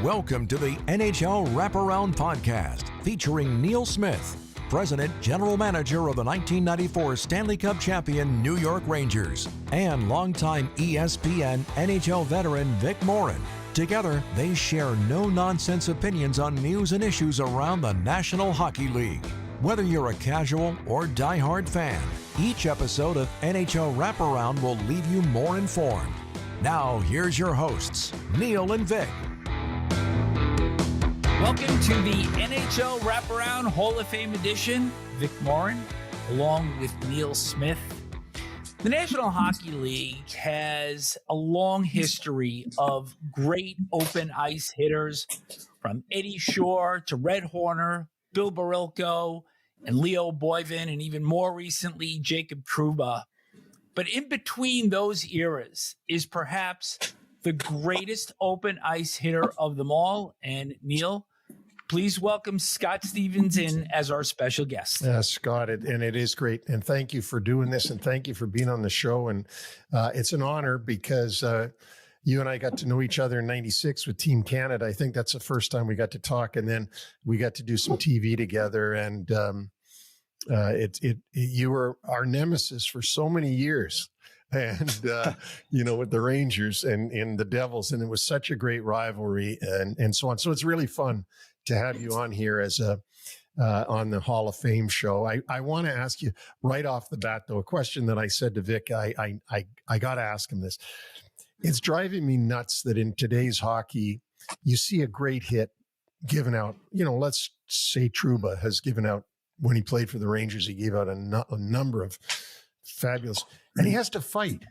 Welcome to the NHL Wraparound Podcast featuring Neil Smith, President General Manager of the 1994 Stanley Cup champion New York Rangers, and longtime ESPN NHL veteran Vic Morren. Together, they share no-nonsense opinions on news and issues around the National Hockey League. Whether you're a casual or diehard fan, each episode of NHL Wraparound will leave you more informed. Now, here's your hosts, Neil and Vic. Welcome to the NHL Wraparound Hall of Fame edition. Vic Morren, along with Neil Smith. The National Hockey League has a long history of great open ice hitters, from Eddie Shore to Red Horner, Bill Barilko, and Leo Boivin, and even more recently, Jacob Trouba. But in between those eras is perhaps the greatest open ice hitter of them all. And Neil, please welcome Scott Stevens in as our special guest. Scott, and it is great. And thank you for doing this, and thank you for being on the show. And it's an honor because you and I got to know each other in '96 with Team Canada. I think that's the first time we got to talk, and then we got to do some TV together. And you were our nemesis for so many years. And, with the Rangers and the Devils, and it was such a great rivalry and so on. So it's really fun to have you on here as on the Hall of Fame show. I want to ask you right off the bat, though, a question that I said to Vic. I got to ask him this. It's driving me nuts that in today's hockey, you see a great hit given out. Let's say Trouba has given out, when he played for the Rangers, he gave out a number of fabulous, and he has to fight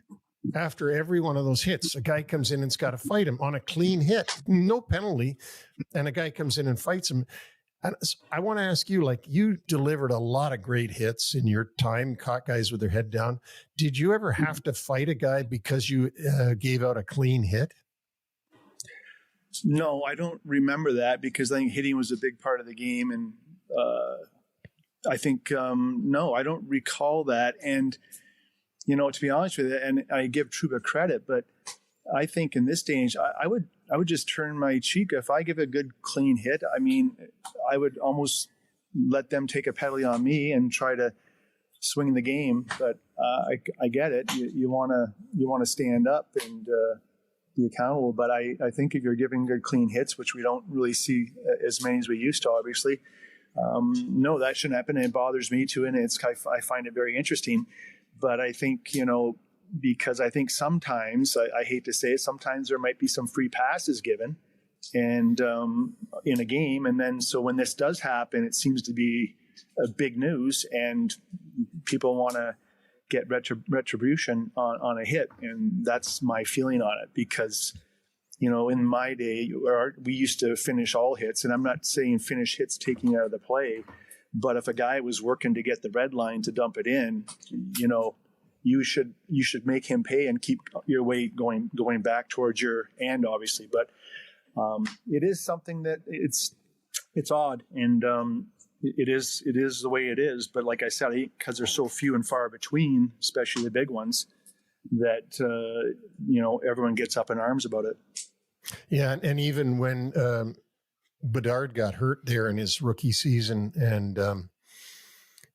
after every one of those hits. A guy comes in and's got to fight him on a clean hit, no penalty, and a guy comes in and fights him. And I want to ask you, you delivered a lot of great hits in your time, caught guys with their head down. Did you ever have to fight a guy because you gave out a clean hit? No, I don't remember that, because I think hitting was a big part of the game. And I think, no, I don't recall that. And, to be honest with you, and I give Trouba credit, but I think in this stage, I would just turn my cheek. If I give a good clean hit, I would almost let them take a penalty on me and try to swing the game. But I get it. You want to stand up and be accountable. But I think if you're giving good clean hits, which we don't really see as many as we used to, obviously, no, that shouldn't happen. And it bothers me too. And I find it very interesting. But I think, because I think sometimes, I hate to say it, sometimes there might be some free passes given and in a game. And then so when this does happen, it seems to be a big news and people want to get retribution on a hit. And that's my feeling on it, because in my day, we used to finish all hits, and I'm not saying finish hits taking out of the play, but if a guy was working to get the red line to dump it in, you should make him pay and keep your weight going back towards your end, obviously. But it is something that it's odd, and it is the way it is. But like I said, because they're so few and far between, especially the big ones, that everyone gets up in arms about it. Yeah, and even when Bedard got hurt there in his rookie season, and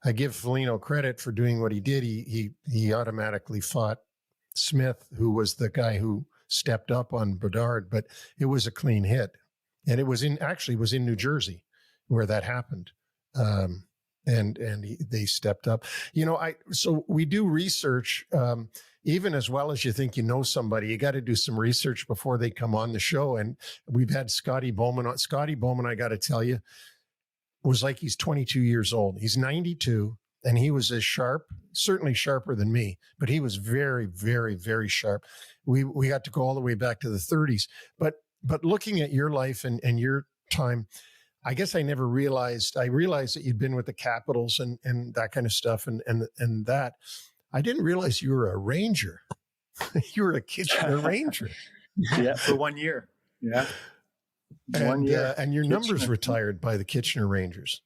I give Foligno credit for doing what he did. He automatically fought Smith, who was the guy who stepped up on Bedard, but it was a clean hit, and it was in New Jersey where that happened. They stepped up. So we do research, even as well as you think you know somebody, you got to do some research before they come on the show. And we've had Scotty Bowman on. Scotty Bowman, I got to tell you, was like he's 22 years old. He's 92, and he was as sharp, certainly sharper than me, but he was very, very, very sharp. We got to go all the way back to the 30s. But looking at your life and your time, I guess I never realized. I realized that you'd been with the Capitals and that kind of stuff, and that. I didn't realize you were a Ranger. You were a Kitchener Ranger. Yeah, for 1 year. Yeah, 1 year. And your numbers retired by the Kitchener Rangers.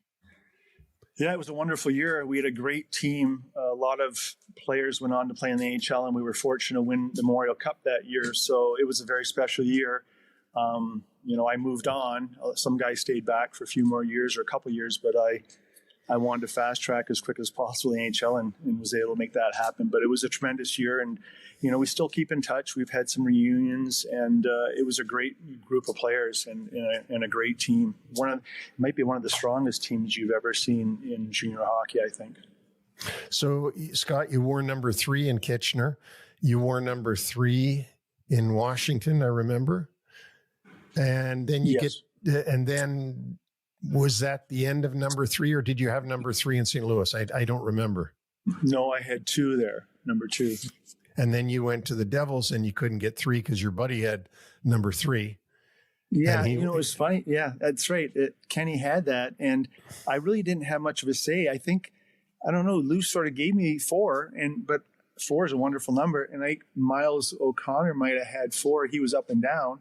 Yeah, it was a wonderful year. We had a great team. A lot of players went on to play in the AHL, and we were fortunate to win the Memorial Cup that year. So it was a very special year. I moved on. Some guy stayed back for a few more years or a couple years, but I wanted to fast track as quick as possible in the NHL and was able to make that happen. But it was a tremendous year, and we still keep in touch. We've had some reunions, and it was a great group of players and a great team. Might be one of the strongest teams you've ever seen in junior hockey, I think. So, Scott, you wore number 3 in Kitchener. You wore number 3 in Washington, I remember. And then then was that the end of number 3, or did you have number 3 in St. Louis? I don't remember. No, I had 2 there, number 2. And then you went to the Devils and you couldn't get 3 because your buddy had number 3. Yeah, it was funny. Yeah, that's right. Kenny had that, and I really didn't have much of a say. I don't know, Lou sort of gave me 4, but 4 is a wonderful number. And Miles O'Connor might have had 4. He was up and down.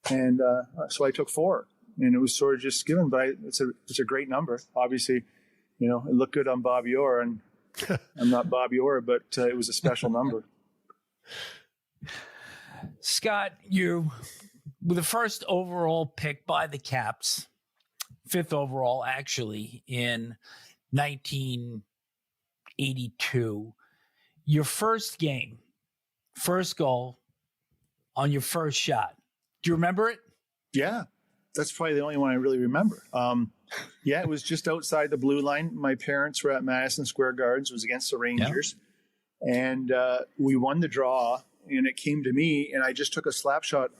And so I took 4, and it was sort of just given, but it's a great number. Obviously, it looked good on Bobby Orr, and I'm not Bobby Orr, but it was a special number. Scott, you were the first overall pick by the Caps, 5th overall actually, in 1982. Your first game, first goal on your first shot. Do you remember it? Yeah, that's probably the only one I really remember. It was just outside the blue line. My parents were at Madison Square Garden. It was against the Rangers. Yeah. And we won the draw, and it came to me, and I just took a slap shot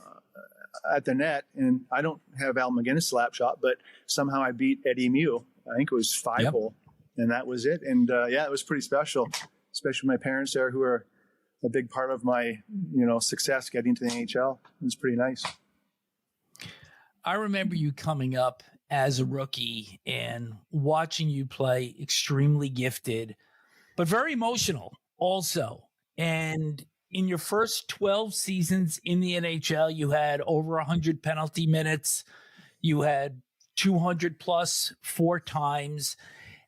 at the net. And I don't have Al MacInnis slap shot, but somehow I beat Eddie Mio. I think it was 5-hole, and that was it. And it was pretty special, especially my parents there who are a big part of my, success getting to the NHL. It was pretty nice. I remember you coming up as a rookie and watching you play, extremely gifted, but very emotional also. And in your first 12 seasons in the NHL, you had over 100 penalty minutes. You had 200 plus 4 times.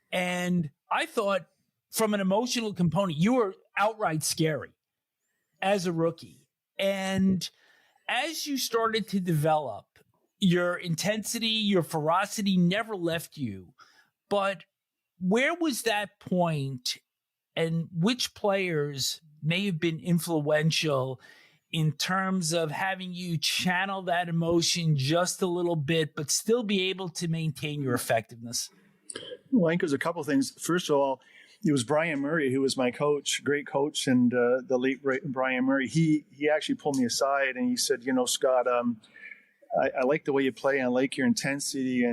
And I thought from an emotional component, you were outright scary as a rookie. And as you started to develop, your intensity, your ferocity never left you. But where was that point, and which players may have been influential in terms of having you channel that emotion just a little bit, but still be able to maintain your effectiveness? Well, I think there's a couple of things. First of all, it was Brian Murray, who was my coach, great coach, and the late Brian Murray. He actually pulled me aside and he said, Scott, I like the way you play, and I like your intensity,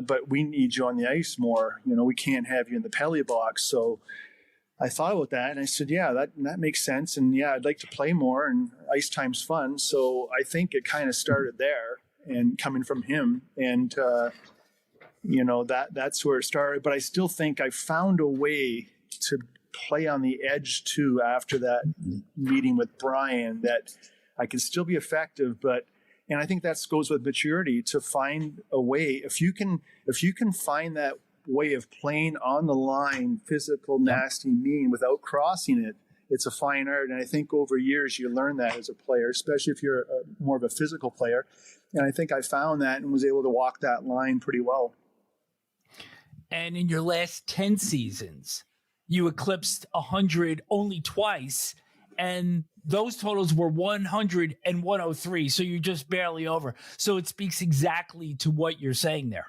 but we need you on the ice more. We can't have you in the penalty box. So I thought about that, and I said, yeah, that makes sense. And yeah, I'd like to play more, and ice time's fun. So I think it kind of started there, and coming from him, and that's where it started. But I still think I found a way to play on the edge too after that meeting with Brian, that I can still be effective, and I think that goes with maturity, to find a way. If you can find that way of playing on the line, physical, nasty, mean, without crossing it, it's a fine art. And I think over years you learn that as a player, especially if you're more of a physical player. And I think I found that and was able to walk that line pretty well. And in your last 10 seasons, you eclipsed 100 only twice. And those totals were 100 and 103. So you're just barely over. So it speaks exactly to what you're saying there.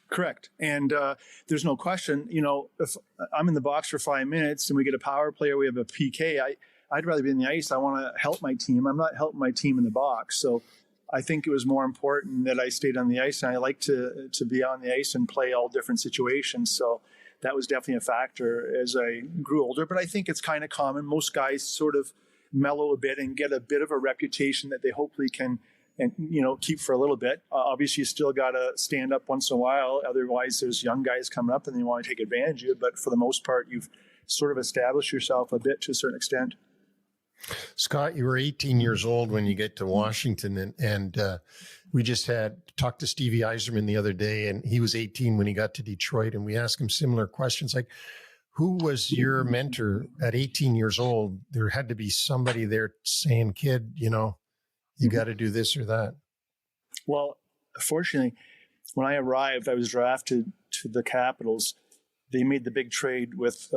Correct. And there's no question, if I'm in the box for 5 minutes and we get a power play or we have a PK, I'd rather be in the ice. I want to help my team. I'm not helping my team in the box. So I think it was more important that I stayed on the ice, and I like to be on the ice and play all different situations. So that was definitely a factor as I grew older. But I think it's kind of common. Most guys sort of mellow a bit and get a bit of a reputation that they hopefully can keep for a little bit. Obviously, you still got to stand up once in a while. Otherwise, there's young guys coming up and they want to take advantage of you. But for the most part, you've sort of established yourself a bit to a certain extent. Scott, you were 18 years old when you get to Washington, and we just talked to Stevie Yzerman the other day, and he was 18 when he got to Detroit, and we asked him similar questions like, who was your mentor at 18 years old? There had to be somebody there saying, kid, You got to do this or that. Well, fortunately, when I arrived, I was drafted to the Capitals. They made the big trade with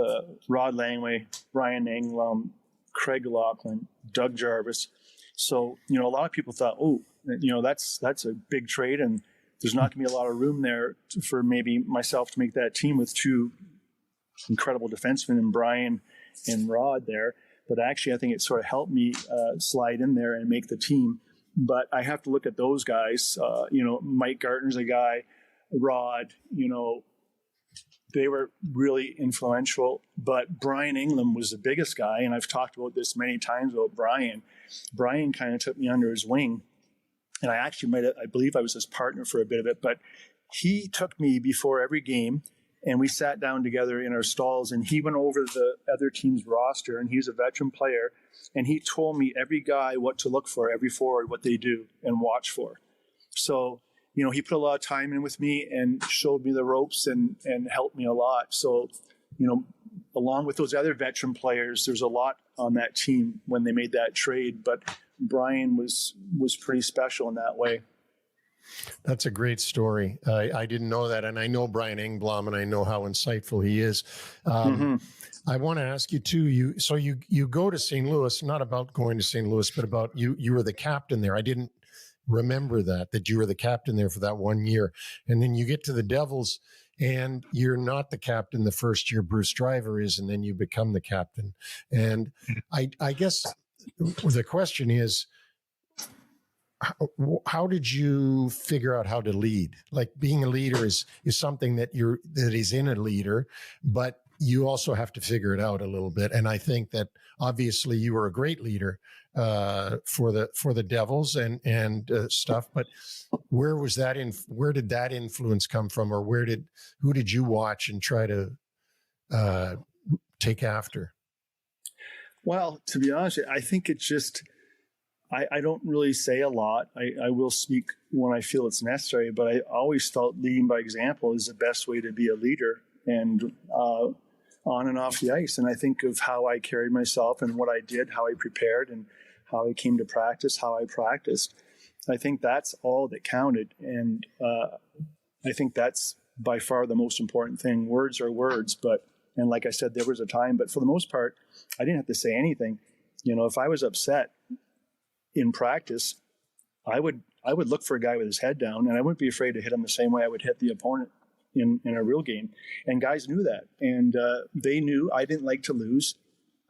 Rod Langway, Brian Engblom, Craig Laughlin, Doug Jarvis. So, a lot of people thought, that's a big trade, and there's not going to be a lot of room there for maybe myself to make that team with two incredible defensemen and Brian and Rod there. But actually, I think it sort of helped me slide in there and make the team. But I have to look at those guys. Mike Gartner's a guy, Rod, they were really influential. But Brian Engblom was the biggest guy, and I've talked about this many times about Brian. Brian kind of took me under his wing, and I believe I was his partner for a bit of it, but he took me before every game, and we sat down together in our stalls, and he went over the other team's roster, and he's a veteran player, and he told me every guy what to look for, every forward, what they do and watch for. So, he put a lot of time in with me and showed me the ropes and helped me a lot. So, along with those other veteran players, there's a lot on that team when they made that trade, but Brian was pretty special in that way. That's a great story. I didn't know that. And I know Brian Engblom, and I know how insightful he is. I want to ask you too, you go to St. Louis, not about going to St. Louis, but about you were the captain there. I didn't remember that you were the captain there for that 1 year. And then you get to the Devils and you're not the captain the first year. Bruce Driver is, and then you become the captain. And I guess the question is, how did you figure out how to lead? Like, being a leader is something that is in a leader, but you also have to figure it out a little bit. And I think that obviously you were a great leader for the Devils and stuff. But where did that influence come from, or who did you watch and try to take after? Well, to be honest, I think it's just, I don't really say a lot. I will speak when I feel it's necessary, but I always felt leading by example is the best way to be a leader, and on and off the ice. And I think of how I carried myself and what I did, how I prepared, and how I came to practice, how I practiced. I think that's all that counted. And I think that's by far the most important thing. Words are words, and like I said, there was a time, but for the most part, I didn't have to say anything. If I was upset in practice, I would look for a guy with his head down, and I wouldn't be afraid to hit him the same way I would hit the opponent in a real game. And guys knew that, and they knew I didn't like to lose.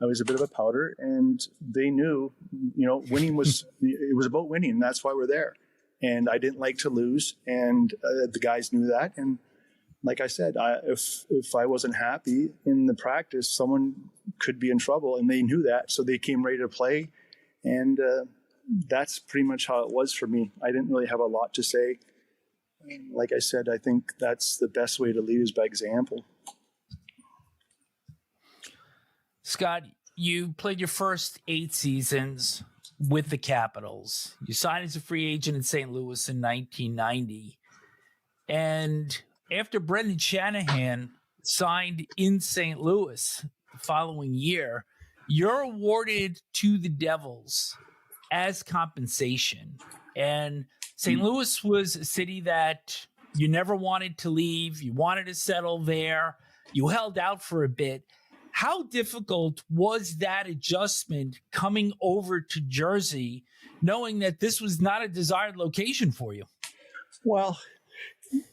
I was a bit of a powder, and they knew, winning was about winning, and that's why we're there. And I didn't like to lose, and the guys knew that. And like I said, if I wasn't happy in the practice, someone could be in trouble, and they knew that, so they came ready to play. And that's pretty much how it was for me. I didn't really have a lot to say. Like I said, I think that's the best way to lead is by example. Scott, you played your first 8 seasons with the Capitals. You signed as a free agent in St. Louis in 1990. And after Brendan Shanahan signed in St. Louis the following year, you're awarded to the Devils as compensation. And St. Louis was a city that you never wanted to leave. You wanted to settle there. You held out for a bit. How difficult was that adjustment coming over to Jersey, knowing that this was not a desired location for you? Well,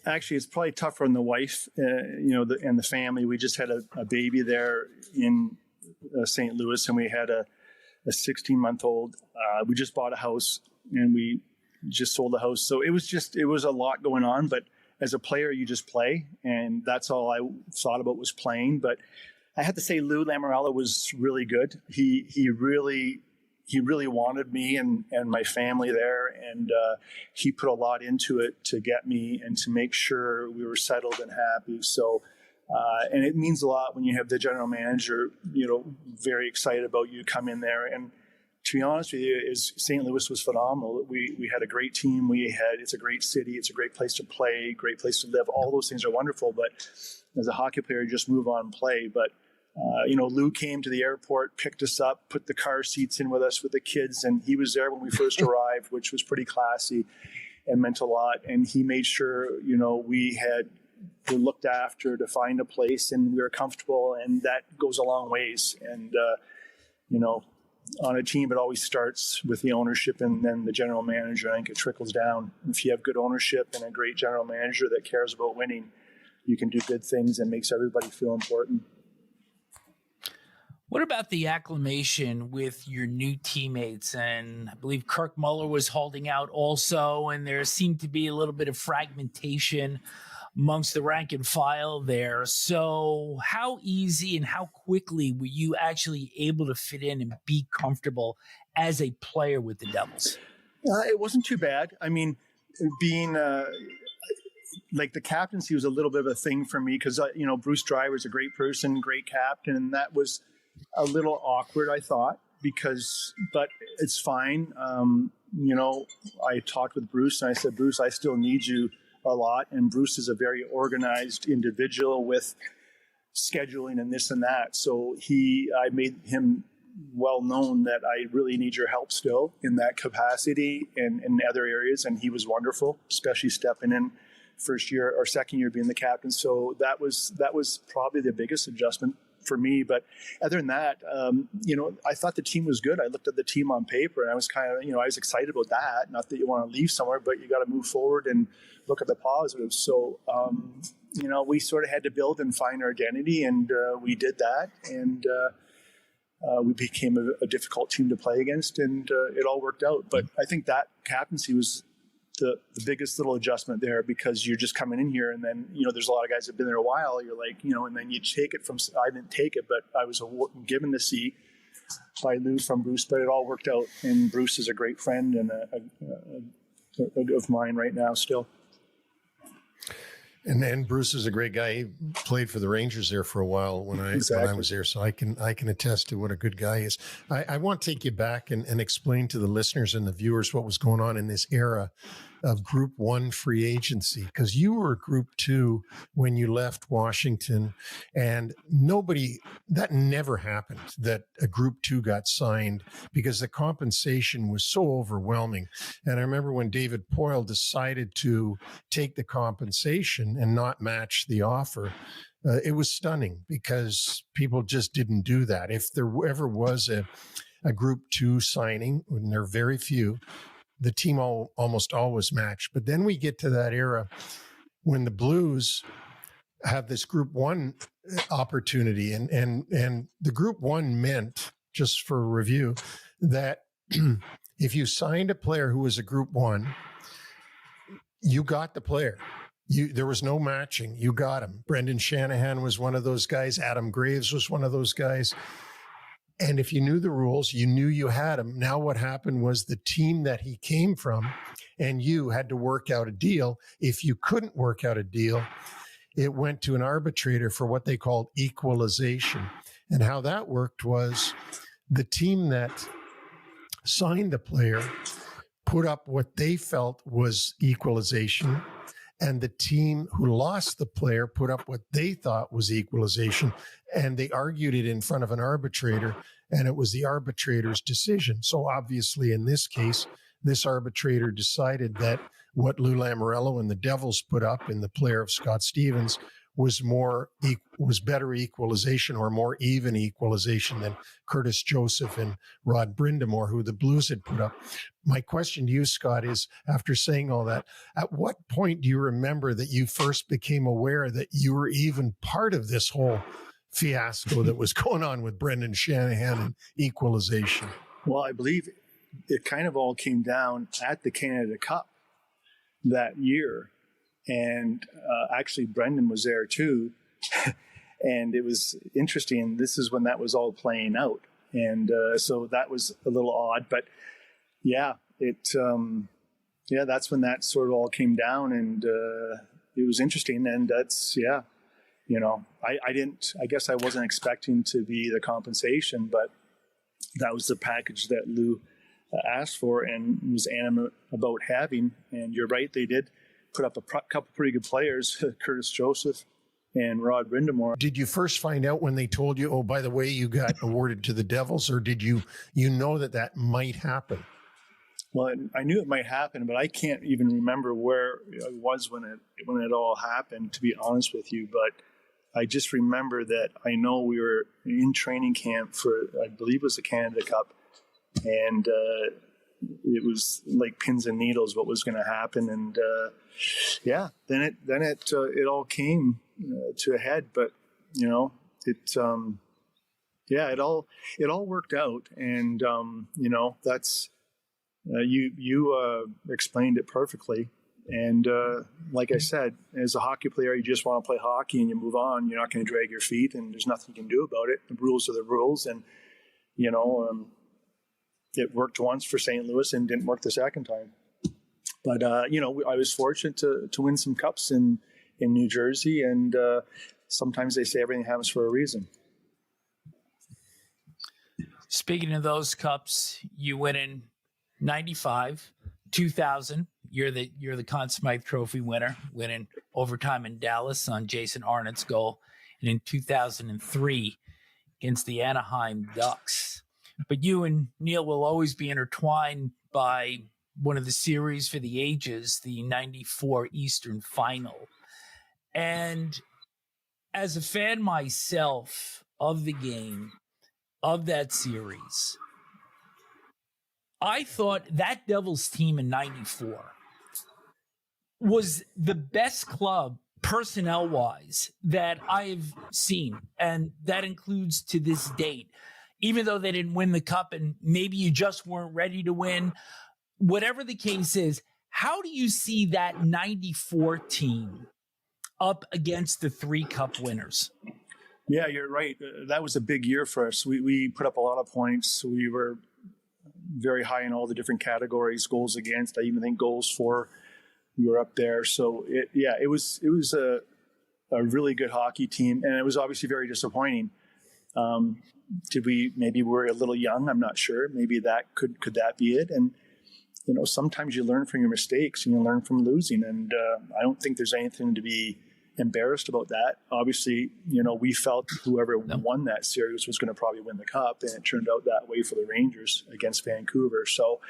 actually, it's probably tougher on the wife, and the family. We just had a baby there in St. Louis, and we had a 16-month-old. We just bought a house, and we just sold the house. So it was a lot going on. But as a player, you just play, and that's all I thought about was playing. But I have to say, Lou Lamoriello was really good. He really wanted me and my family there, and he put a lot into it to get me and to make sure we were settled and happy. So, and it means a lot when you have the general manager, very excited about you come in there. And to be honest with you, St. Louis was phenomenal. We had a great team. It's a great city. It's a great place to play, great place to live. All those things are wonderful. But as a hockey player, you just move on and play. But Lou came to the airport, picked us up, put the car seats in with us with the kids, and he was there when we first arrived, which was pretty classy and meant a lot. And he made sure, we were looked after to find a place and we were comfortable, and that goes a long ways. And, on a team, it always starts with the ownership and then the general manager. I think it trickles down. If you have good ownership and a great general manager that cares about winning, you can do good things and makes everybody feel important. What about the acclimation with your new teammates? And I believe Kirk Muller was holding out also, and there seemed to be a little bit of fragmentation amongst the rank and file there. So how easy and how quickly were you actually able to fit in and be comfortable as a player with the Devils? It wasn't too bad. I mean, being like the captaincy was a little bit of a thing for me because, Bruce Driver's a great person, great captain, and that was a little awkward, I thought, but it's fine. I talked with Bruce and I said, Bruce, I still need you a lot. And Bruce is a very organized individual with scheduling and this and that. So I made him well known that I really need your help still in that capacity and in other areas. And he was wonderful, especially stepping in first year or second year being the captain. So that was probably the biggest adjustment for me. But other than that, I thought the team was good. I looked at the team on paper and I was kind of, I was excited about that. Not that you want to leave somewhere, but you got to move forward and look at the positives. So, we sort of had to build and find our identity, and we did that. And we became a difficult team to play against, and it all worked out. But I think that captaincy was the biggest little adjustment there, because you're just coming in here and then, there's a lot of guys that have been there a while. You're like, and then you take it from, I didn't take it, but I was given the seat by Lou from Bruce, but it all worked out. And Bruce is a great friend and of mine right now still. And then Bruce is a great guy. He played for the Rangers there for a while when I was there, so I can attest to what a good guy is. I want to take you back and explain to the listeners and the viewers what was going on in this era of Group 1 free agency, because you were Group 2 when you left Washington, and that never happened, that a Group 2 got signed, because the compensation was so overwhelming. And I remember when David Poyle decided to take the compensation and not match the offer, it was stunning, because people just didn't do that. If there ever was a Group 2 signing, and there are very few, the team almost always matched. But then we get to that era when the Blues have this Group 1 opportunity, and the Group 1 meant, just for review, that if you signed a player who was a Group 1, you got the player. There was no matching. You got him. Brendan Shanahan was one of those guys. Adam Graves was one of those guys. And if you knew the rules, you knew you had him. Now what happened was the team that he came from and you had to work out a deal. If you couldn't work out a deal, it went to an arbitrator for what they called equalization. And how that worked was the team that signed the player put up what they felt was equalization, and the team who lost the player put up what they thought was equalization, and they argued it in front of an arbitrator, and it was the arbitrator's decision. So obviously in this case, this arbitrator decided that what Lou Lamoriello and the Devils put up in the player of Scott Stevens was better equalization, or more even equalization, than Curtis Joseph and Rod Brind'Amour, who the Blues had put up. My question to you, Scott, is, after saying all that, at what point do you remember that you first became aware that you were even part of this whole fiasco that was going on with Brendan Shanahan and equalization? Well, I believe it kind of all came down at the Canada Cup that year. And actually, Brendan was there too. And it was interesting. This is when that was all playing out. And so that was a little odd. But yeah, that's when that sort of all came down. And it was interesting. And that's, I guess I wasn't expecting to be the compensation, but that was the package that Lou asked for and was adamant about having. And you're right, they did put up a couple pretty good players, Curtis Joseph and Rod Brind'Amour. Did you first find out when they told you, oh, by the way, you got awarded to the Devils, or did you know that might happen? Well, I knew it might happen, but I can't even remember where I was when it all happened, to be honest with you. But I just remember that I know we were in training camp for, I believe it was the Canada Cup, and it was like pins and needles what was going to happen. And then it all came to a head. But it all worked out, and that's. You explained it perfectly. And like I said, as a hockey player, you just want to play hockey and you move on. You're not going to drag your feet, and there's nothing you can do about it. The rules are the rules. And, it worked once for St. Louis and didn't work the second time. But, I was fortunate to win some cups in New Jersey. And sometimes they say everything happens for a reason. Speaking of those cups, you win in 95, 2000. You're the Conn Smythe Trophy winner, winning overtime in Dallas on Jason Arnott's goal, and in 2003 against the Anaheim Ducks. But you and Neil will always be intertwined by one of the series for the ages, the 94 Eastern Final. And as a fan myself of the game, of that series, I thought that Devils team in 94 was the best club personnel-wise that I've seen. And that includes to this date. Even though they didn't win the cup and maybe you just weren't ready to win, whatever the case is, how do you see that 94 team up against the 3 cup winners? Yeah, you're right. That was a big year for us. We put up a lot of points. We were very high in all the different categories, goals against. I even think goals for, we were up there. So it was a really good hockey team, and it was obviously very disappointing. Maybe we're a little young. I'm not sure. Maybe that could that be it? And sometimes you learn from your mistakes and you learn from losing. And I don't think there's anything to be embarrassed about that. Obviously, we felt whoever won that series was going to probably win the cup, and it turned out that way for the Rangers against Vancouver. So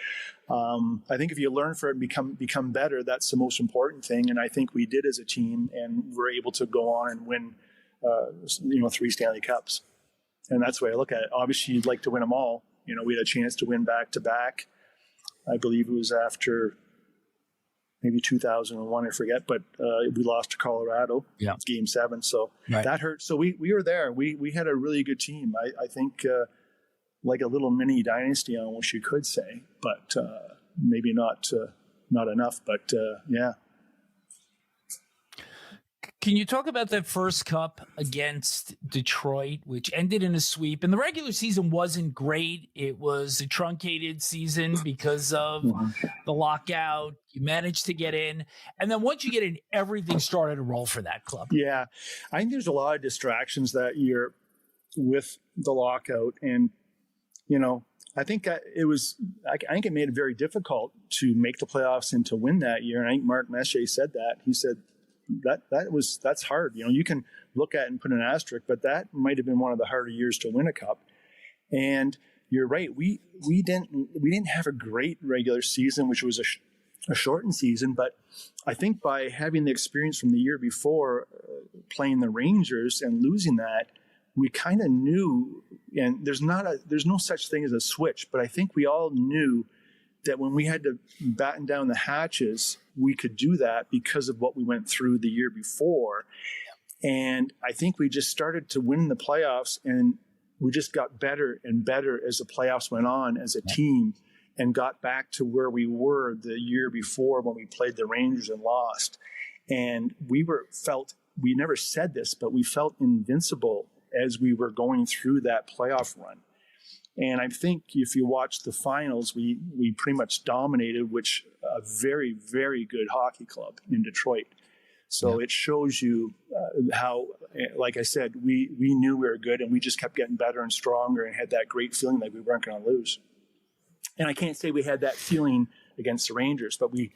I think if you learn from it and become better, that's the most important thing. And I think we did as a team, and we're able to go on and win 3 Stanley Cups. And that's the way I look at it. Obviously, you'd like to win them all. We had a chance to win back-to-back. I believe it was after maybe 2001, I forget, but we lost to Colorado. Yeah. Game 7. So That hurt. So we were there. We had a really good team. I think like a little mini dynasty, almost you could say, but maybe not enough. But yeah. Can you talk about that first cup against Detroit, which ended in a sweep? And the regular season wasn't great. It was a truncated season because of the lockout. You managed to get in. And then once you get in, everything started to roll for that club. Yeah. I think there's a lot of distractions that year with the lockout. And, I think I think it made it very difficult to make the playoffs and to win that year. And I think Mark Messier said that. He said, that's hard. You can look at it and put an asterisk, but that might have been one of the harder years to win a cup. And you're right. We didn't have a great regular season, which was a shortened season. But I think by having the experience from the year before playing the Rangers and losing that, we kind of knew, and there's no such thing as a switch, but I think we all knew that when we had to batten down the hatches, we could do that because of what we went through the year before. And I think we just started to win the playoffs, and we just got better and better as the playoffs went on as a team, and got back to where we were the year before when we played the Rangers and lost. And we never said this, but we felt invincible as we were going through that playoff run. And I think if you watch the finals, we pretty much dominated, which a very, very good hockey club in Detroit. So It shows you how, like I said, we knew we were good, and we just kept getting better and stronger and had that great feeling that we weren't going to lose. And I can't say we had that feeling against the Rangers, but we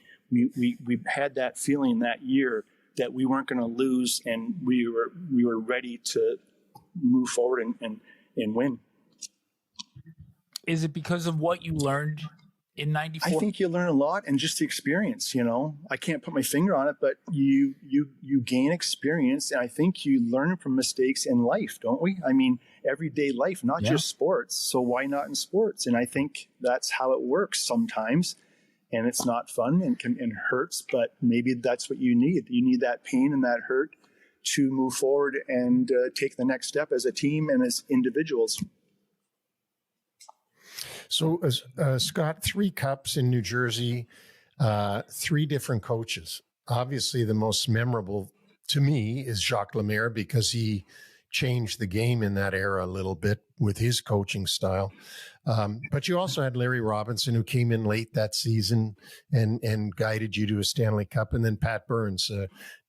had that feeling that year that we weren't going to lose, and we were ready to move forward and win. Is it because of what you learned in '94? I think you learn a lot, and just the experience. I can't put my finger on it, but you gain experience, and I think you learn from mistakes in life, don't we? I mean, everyday life, not just sports. So why not in sports? And I think that's how it works sometimes. And it's not fun and hurts, but maybe that's what you need. You need that pain and that hurt to move forward and take the next step as a team and as individuals. So, Scott, 3 cups in New Jersey, 3 different coaches. Obviously, the most memorable to me is Jacques Lemaire, because he changed the game in that era a little bit with his coaching style. But you also had Larry Robinson, who came in late that season and guided you to a Stanley Cup. And then Pat Burns,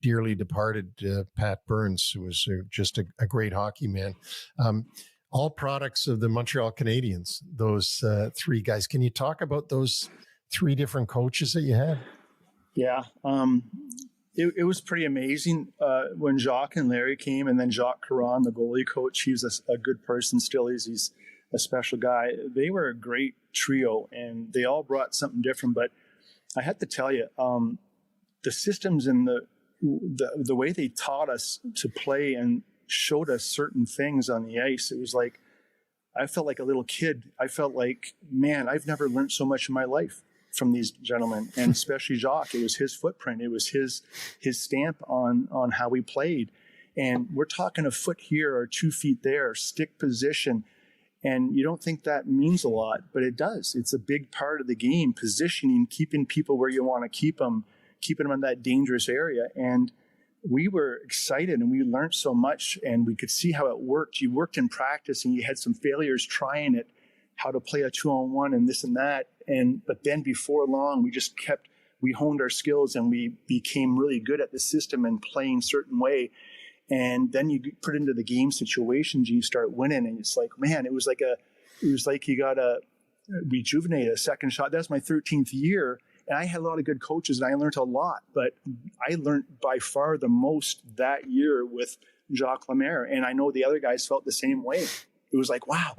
dearly departed Pat Burns, who was just a great hockey man. All products of the Montreal Canadiens, those 3 guys. Can you talk about those 3 different coaches that you had? Yeah. It was pretty amazing when Jacques and Larry came, and then Jacques Caron, the goalie coach. He's a good person still. He's a special guy. They were a great trio, and they all brought something different. But I have to tell you, the systems and the way they taught us to play and showed us certain things on the ice, it was like I felt like a little kid. I felt like, man, I've never learned so much in my life from these gentlemen, and especially Jacques. It was his footprint. It was his stamp on how we played. And we're talking a foot here or 2 feet there, stick position. And you don't think that means a lot, but it does. It's a big part of the game, positioning, keeping people where you want to keep them, keeping them in that dangerous area. And we were excited, and we learned so much, and we could see how it worked. You worked in practice, and you had some failures trying it, how to play a 2-on-1 and this and that. But then before long, we honed our skills, and we became really good at the system and playing a certain way. And then you put into the game situations, and you start winning, and it's like, man, it was like you got to rejuvenate a second shot. That's my 13th year, and I had a lot of good coaches, and I learned a lot. But I learned by far the most that year with Jacques Lemaire, and I know the other guys felt the same way. It was like, wow,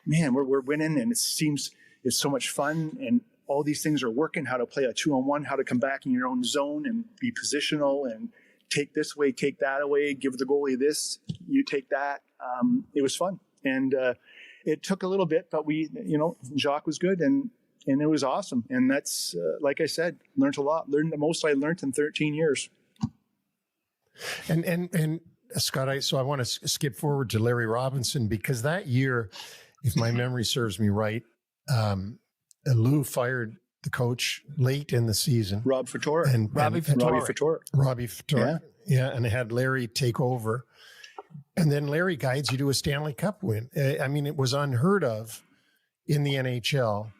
man, we're winning, and it seems it's so much fun, and all these things are working. How to play a 2-on-1, how to come back in your own zone and be positional and take this away, take that away, give the goalie this, you take that. It was fun. And it took a little bit, but Jacques was good, and it was awesome. And that's, like I said, learned a lot. Learned the most I learned in 13 years. And Scott, I want to skip forward to Larry Robinson, because that year, if my memory serves me right, Lou fired the coach late in the season. Robbie Ftorek. Robbie Ftorek. Yeah, and they had Larry take over. And then Larry guides you to a Stanley Cup win. I mean, it was unheard of in the NHL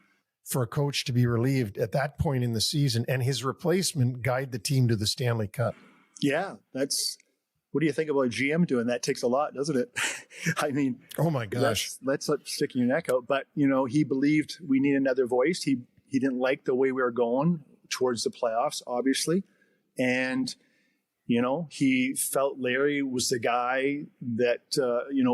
for a coach to be relieved at that point in the season, and his replacement guide the team to the Stanley Cup. Yeah, what do you think about GM doing that? Takes a lot, doesn't it? I mean, oh my gosh, let's stick your neck out. But he believed we need another voice. He didn't like the way we were going towards the playoffs, obviously, and he felt Larry was the guy that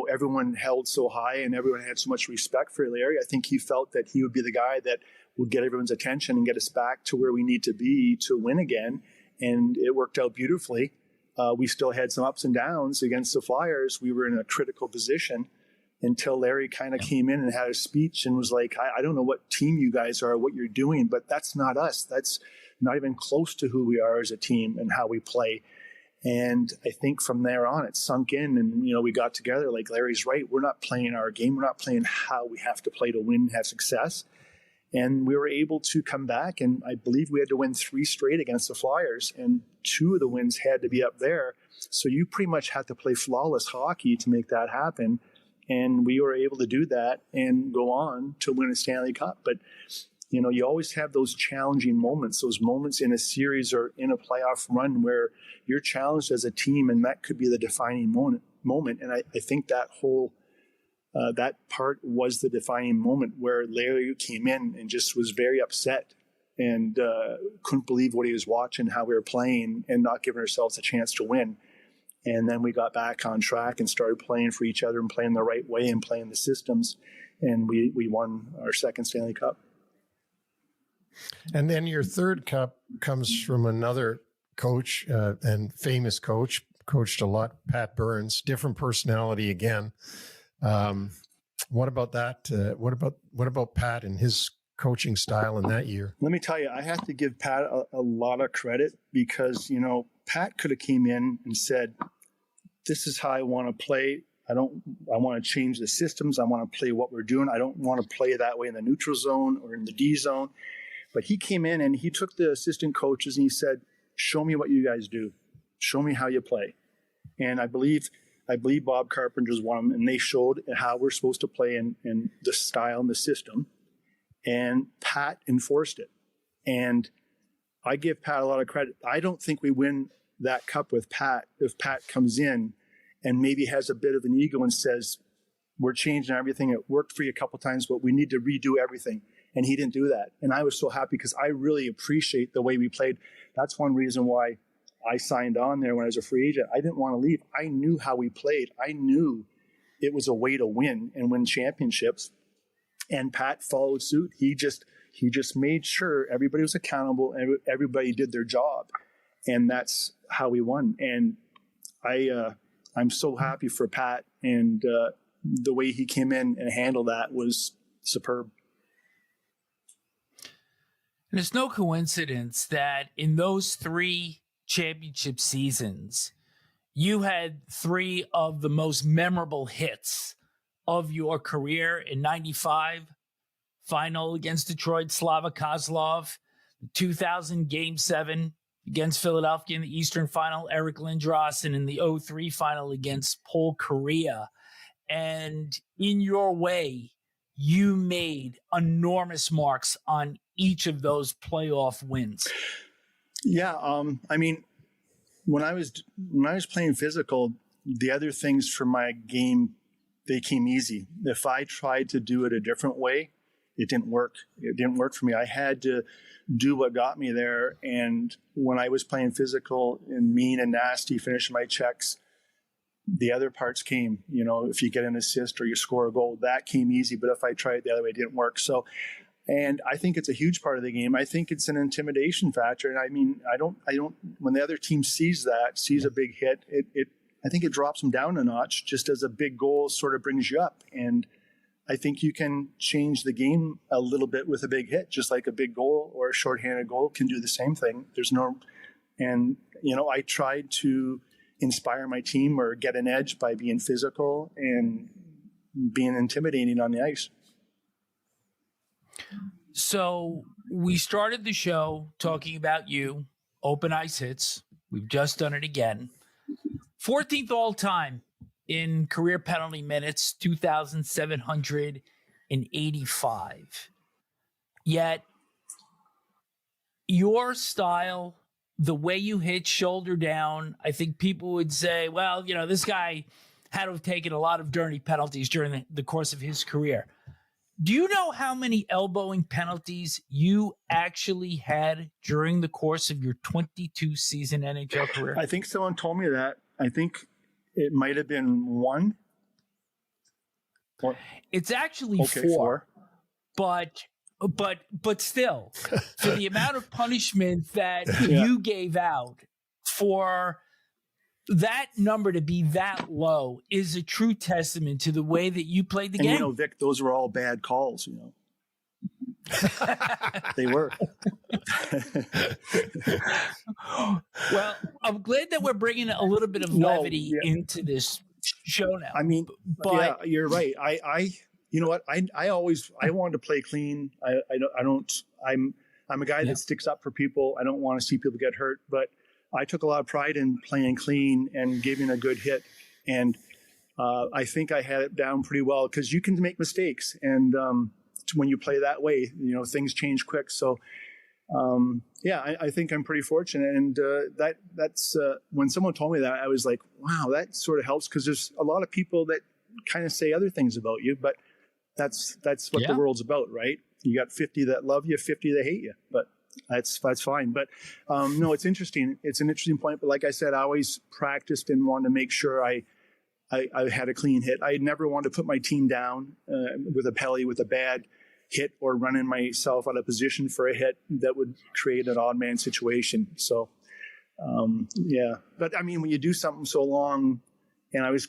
everyone held so high, and everyone had so much respect for Larry. I think he felt that he would be the guy that would get everyone's attention and get us back to where we need to be to win again. And it worked out beautifully. We still had some ups and downs against the Flyers. We were in a critical position until Larry kind of came in and had a speech and was like, I don't know what team you guys are, what you're doing, but that's not us. That's not even close to who we are as a team and how we play. And I think from there on, it sunk in, and, we got together. Like, Larry's right. We're not playing our game. We're not playing how we have to play to win and have success. And we were able to come back, and I believe we had to win 3 straight against the Flyers, and 2 of the wins had to be up there. So you pretty much had to play flawless hockey to make that happen. And we were able to do that and go on to win a Stanley Cup. But, you always have those challenging moments, those moments in a series or in a playoff run where you're challenged as a team, and that could be the defining moment. And I think that whole that part was the defining moment where Larry came in and just was very upset and couldn't believe what he was watching, how we were playing, and not giving ourselves a chance to win. And then we got back on track and started playing for each other and playing the right way and playing the systems. And we won our second Stanley Cup. And then your third cup comes from another coach and famous coach, coached a lot, Pat Burns, different personality again. What about that? What about Pat and his coaching style in that year? Let me tell you, I have to give Pat a lot of credit because, Pat could have came in and said, this is how I want to play. I want to change the systems. I want to play what we're doing. I don't want to play that way in the neutral zone or in the D zone. But he came in and he took the assistant coaches and he said, show me what you guys do. Show me how you play. And I believe Bob Carpenter's one of them, and they showed how we're supposed to play and the style and the system. And Pat enforced it. And I give Pat a lot of credit. I don't think we win that cup with Pat if Pat comes in and maybe has a bit of an ego and says, we're changing everything. It worked for you a couple times, but we need to redo everything. And he didn't do that. And I was so happy because I really appreciate the way we played. That's one reason why I signed on there when I was a free agent. I didn't want to leave. I knew how we played. I knew it was a way to win and win championships. And Pat followed suit. He just made sure everybody was accountable and everybody did their job. And that's how we won. And I'm so happy for Pat. And the way he came in and handled that was superb. And it's no coincidence that in those 3 championship seasons, you had 3 of the most memorable hits of your career. In 95, final against Detroit, Slava Kozlov. The 2000 Game 7 against Philadelphia in the Eastern Final, Eric Lindros, and in the 03 final against Paul Kariya. And in your way, you made enormous marks on each of those playoff wins. Yeah. When I was playing physical, the other things for my game, they came easy. If I tried to do it a different way, it didn't work. It didn't work for me. I had to do what got me there. And when I was playing physical and mean and nasty, finishing my checks, the other parts came. If you get an assist or you score a goal, that came easy. But if I tried the other way, it didn't work. So, and I think it's a huge part of the game. I think it's an intimidation factor. And I don't, when the other team sees a big hit, I think it drops them down a notch just as a big goal sort of brings you up. And I think you can change the game a little bit with a big hit, just like a big goal or a shorthanded goal can do the same thing. I tried to inspire my team or get an edge by being physical and being intimidating on the ice. So we started the show talking about you, open ice hits. We've just done it again. 14th all time in career penalty minutes, 2,785. Yet your style, the way you hit shoulder down, I think people would say, well, this guy had to have taken a lot of dirty penalties during the course of his career. Do you know how many elbowing penalties you actually had during the course of your 22-season NHL career? I think someone told me that. I think it might have been 1. It's actually 4. But still, for the amount of punishment that you gave out, for that number to be that low is a true testament to the way that you played the game. Vic, those were all bad calls, They were. Well, I'm glad that we're bringing a little bit of levity into this show now. But you're right. You know what? I wanted to play clean. I'm a guy that sticks up for people. I don't want to see people get hurt, but I took a lot of pride in playing clean and giving a good hit. And I think I had it down pretty well because you can make mistakes. And when you play that way, things change quick. So, I think I'm pretty fortunate. And that's when someone told me that, I was like, wow, that sort of helps because there's a lot of people that kind of say other things about you, but that's what the world's about, right? You got 50 that love you, 50 that hate you. But that's fine. But no, it's interesting. It's an interesting point. But like I said, I always practiced and wanted to make sure I had a clean hit. I never wanted to put my team down with a penalty, with a bad hit, or running myself out of position for a hit that would create an odd man situation. So, yeah. But I mean, when you do something so long, and I was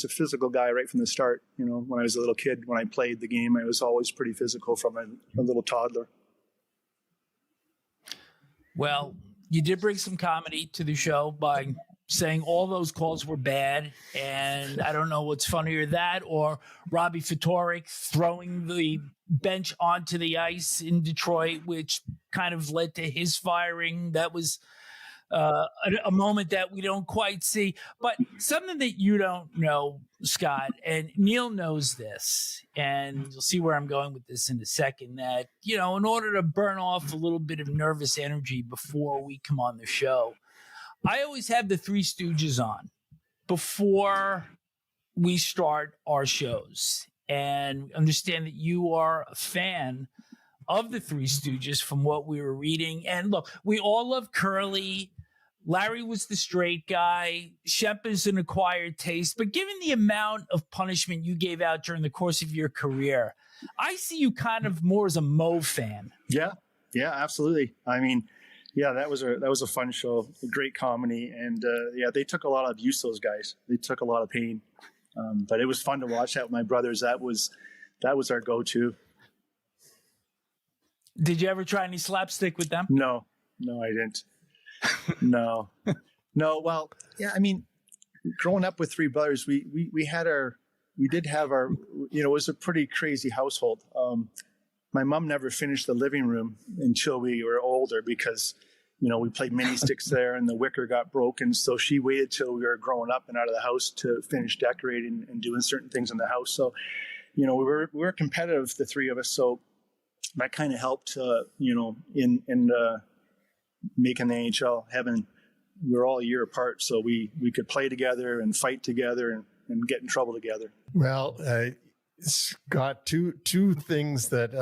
a physical guy right from the start. You know, when I was a little kid, when I played the game, I was always pretty physical from a little toddler. Well, you did bring some comedy to the show by saying all those calls were bad. And I don't know what's funnier, that or Robbie Ftorek throwing the bench onto the ice in Detroit, which kind of led to his firing. That was a moment that we don't quite see. But something that you don't know, Scott, and Neil knows this, and you'll see where I'm going with this in a second, that, you know, in order to burn off a little bit of nervous energy before we come on the show, I always have the Three Stooges on before we start our shows. And understand that you are a fan of the Three Stooges from what we were reading. And look, we all love Curly. Larry was the straight guy. Shep is an acquired taste. But given the amount of punishment you gave out during the course of your career, I see you kind of more as a Mo fan. Yeah, absolutely. I mean, yeah, that was a fun show, a great comedy, and yeah, they took a lot of abuse. Those guys, they took a lot of pain, but it was fun to watch that with my brothers. That was our go-to. Did you ever try any slapstick with them? No, I didn't. No. Well, yeah, I mean, growing up with three brothers, we did have our, you know, it was a pretty crazy household. My mom never finished the living room until we were older because, you know, we played mini sticks there and the wicker got broken. So she waited till we were growing up and out of the house to finish decorating and doing certain things in the house. So, you know, we were competitive, the three of us. So that kind of helped, you know, in making the NHL. We were all a year apart, so we could play together and fight together and get in trouble together. Well, Scott, two things that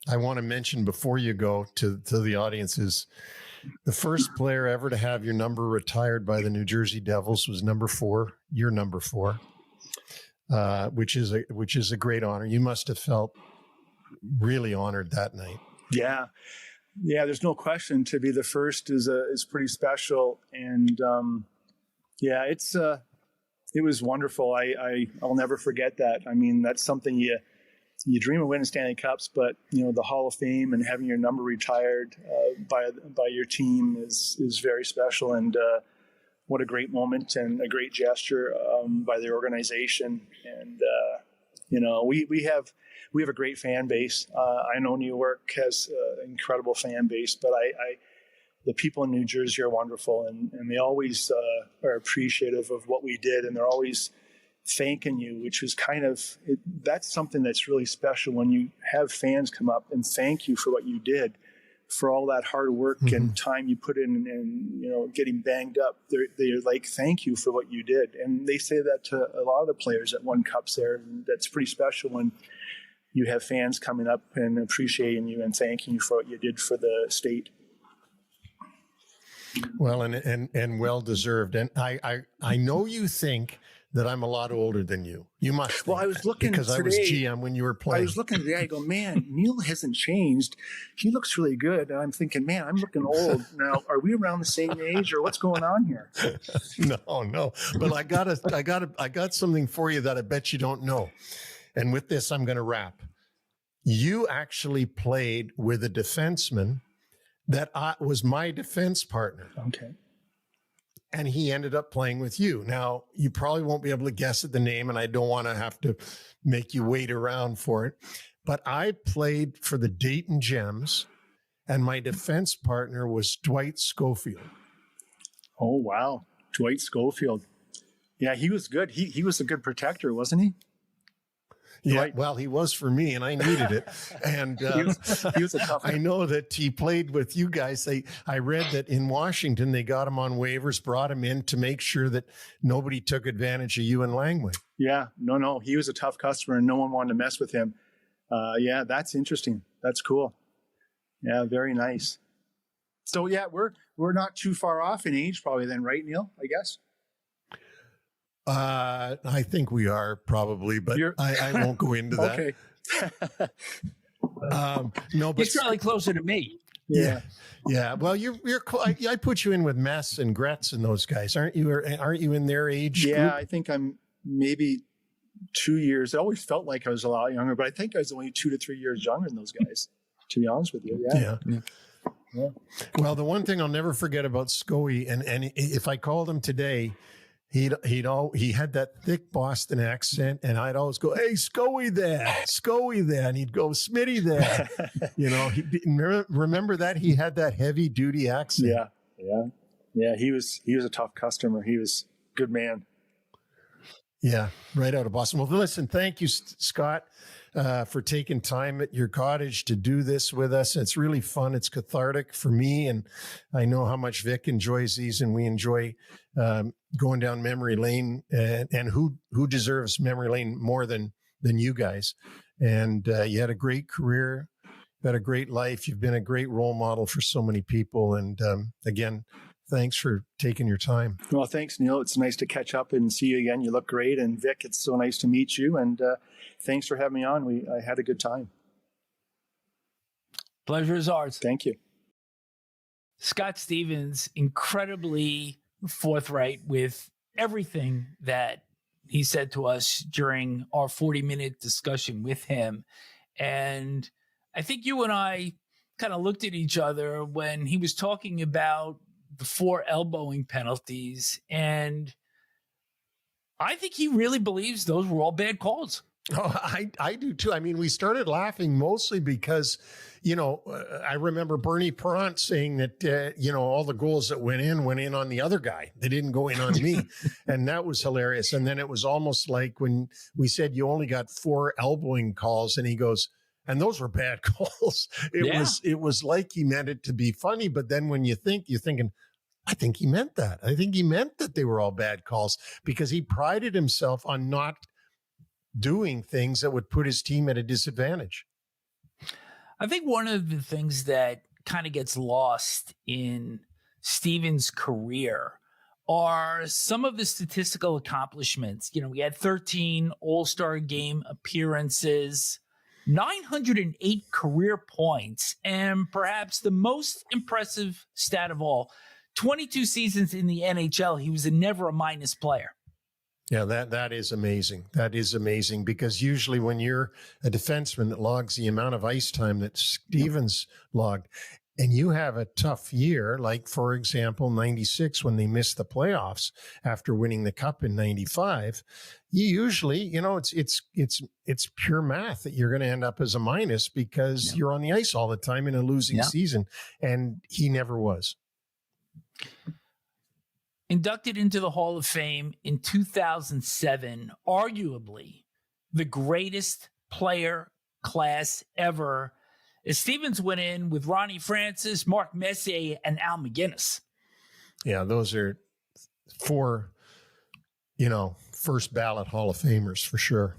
I want to mention before you go to the audience is the first player ever to have your number retired by the New Jersey Devils was number 4, your number 4, which is a great honor. You must have felt really honored that night. Yeah, there's no question. To be the first is pretty special, and yeah, it was wonderful. I'll never forget that. I mean, that's something you dream of winning Stanley Cups, but you know, the Hall of Fame and having your number retired by your team is very special, and what a great moment and a great gesture by the organization. And you know, we have a great fan base. I know New York has an incredible fan base, but the people in New Jersey are wonderful, and they always are appreciative of what we did, and they're always thanking you, which is that's something that's really special when you have fans come up and thank you for what you did, for all that hard work and time you put in, and you know, getting banged up. They're like, thank you for what you did, and they say that to a lot of the players that won cups there. And that's pretty special when you have fans coming up and appreciating you and thanking you for what you did for the state. Well, and well deserved. And I know you think that I'm a lot older than you. You must. Well, I was looking because today, I was GM when you were playing. I was looking today. I go, man, Neil hasn't changed. He looks really good. And I'm thinking, man, I'm looking old now. Are we around the same age, or what's going on here? No. But I got something for you that I bet you don't know. And with this, I'm going to wrap. You actually played with a defenseman that was my defense partner. Okay. And he ended up playing with you. Now, you probably won't be able to guess at the name, and I don't want to have to make you wait around for it. But I played for the Dayton Gems, and my defense partner was Dwight Schofield. Oh, wow. Dwight Schofield. Yeah, he was good. He was a good protector, wasn't he? Yeah, well, he was for me, and I needed it. And he was a tough one. I know that he played with you guys. I read that in Washington, they got him on waivers, brought him in to make sure that nobody took advantage of you and Langley. Yeah, no, he was a tough customer, and no one wanted to mess with him. Yeah, that's interesting. That's cool. Yeah, very nice. So yeah, we're not too far off in age, probably then, right, Neil? I guess. I think we are probably, but I won't go into that. Okay. No, but He's probably closer to me. yeah. Well, you're. I put you in with Mess and Gretz and those guys, aren't you? Aren't you in their age Yeah, group? I think I'm maybe 2 years. It always felt like I was a lot younger, but I think I was only 2 to 3 years younger than those guys. To be honest with you, Yeah. Well, the one thing I'll never forget about Scoey, and if I called him today, he had that thick Boston accent, and I'd always go, "Hey, Scoey there," and he'd go, "Smitty there." Remember that he had that heavy duty accent. Yeah. He was a tough customer. He was a good man. Yeah, right out of Boston. Well, listen, thank you, Scott, for taking time at your cottage to do this with us. It's really fun. It's cathartic for me, and I know how much Vic enjoys these, and we enjoy going down memory lane. And who deserves memory lane more than you guys? And you had a great career, you had a great life. You've been a great role model for so many people. And again, thanks for taking your time. Well, thanks, Neil. It's nice to catch up and see you again. You look great. And Vic, it's so nice to meet you. And thanks for having me on. I had a good time. Pleasure is ours. Thank you. Scott Stevens, incredibly forthright with everything that he said to us during our 40-minute discussion with him. And I think you and I kind of looked at each other when he was talking about the 4 elbowing penalties. And I think he really believes those were all bad calls. Oh, I do too. I mean, we started laughing mostly because, I remember Bernie Perrant saying that, all the goals that went in on the other guy. They didn't go in on me. And that was hilarious. And then it was almost like when we said you only got 4 elbowing calls, and he goes, and those were bad calls. It was like he meant it to be funny. But then when you're thinking, I think he meant that. I think he meant that they were all bad calls, because he prided himself on not doing things that would put his team at a disadvantage. I think one of the things that kind of gets lost in Stevens' career are some of the statistical accomplishments. We had 13 All-Star game appearances, 908 career points, and perhaps the most impressive stat of all, 22 seasons in the NHL. He was never a minus player. Yeah, that is amazing. That is amazing, because usually when you're a defenseman that logs the amount of ice time that Stevens logged, and you have a tough year, like, for example, 96, when they missed the playoffs after winning the cup in 95, you usually, it's pure math that you're going to end up as a minus, because you're on the ice all the time in a losing season. And he never was. Inducted into the Hall of Fame in 2007, arguably the greatest player class ever, as Stevens went in with Ronnie Francis, Mark Messier, and Al MacInnis. Yeah, those are 4, first ballot Hall of Famers for sure.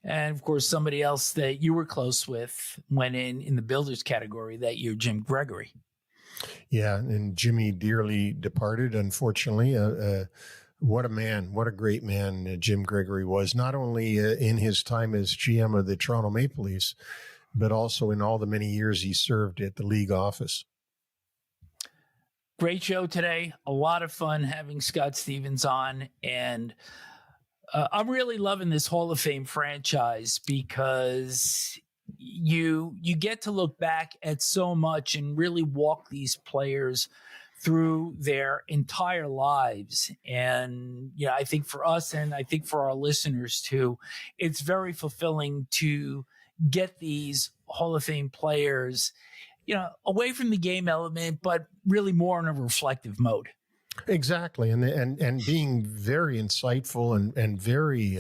And of course, somebody else that you were close with went in the builders category that year, Jim Gregory. Yeah, and Jimmy dearly departed, unfortunately. What a man, what a great man Jim Gregory was, not only in his time as GM of the Toronto Maple Leafs, but also in all the many years he served at the league office. Great show today. A lot of fun having Scott Stevens on. And I'm really loving this Hall of Fame franchise, because you get to look back at so much and really walk these players through their entire lives. And I think for us, and I think for our listeners too, it's very fulfilling to get these Hall of Fame players, away from the game element, but really more in a reflective mode. Exactly. And being very insightful and very,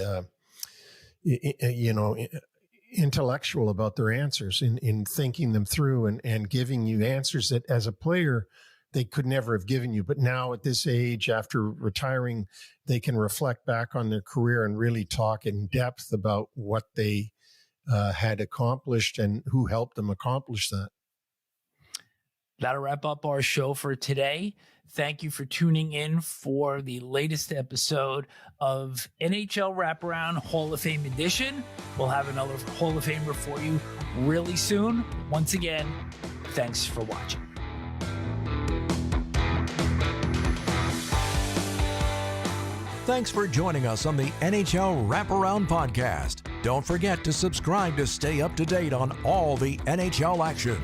intellectual about their answers in thinking them through and giving you answers that as a player they could never have given you. But now at this age, after retiring, they can reflect back on their career and really talk in depth about what they had accomplished and who helped them accomplish that. That'll wrap up our show for today. Thank you for tuning in for the latest episode of NHL Wraparound Hall of Fame Edition. We'll have another Hall of Famer for you really soon. Once again, thanks for watching. Thanks for joining us on the NHL Wraparound Podcast. Don't forget to subscribe to stay up to date on all the NHL action.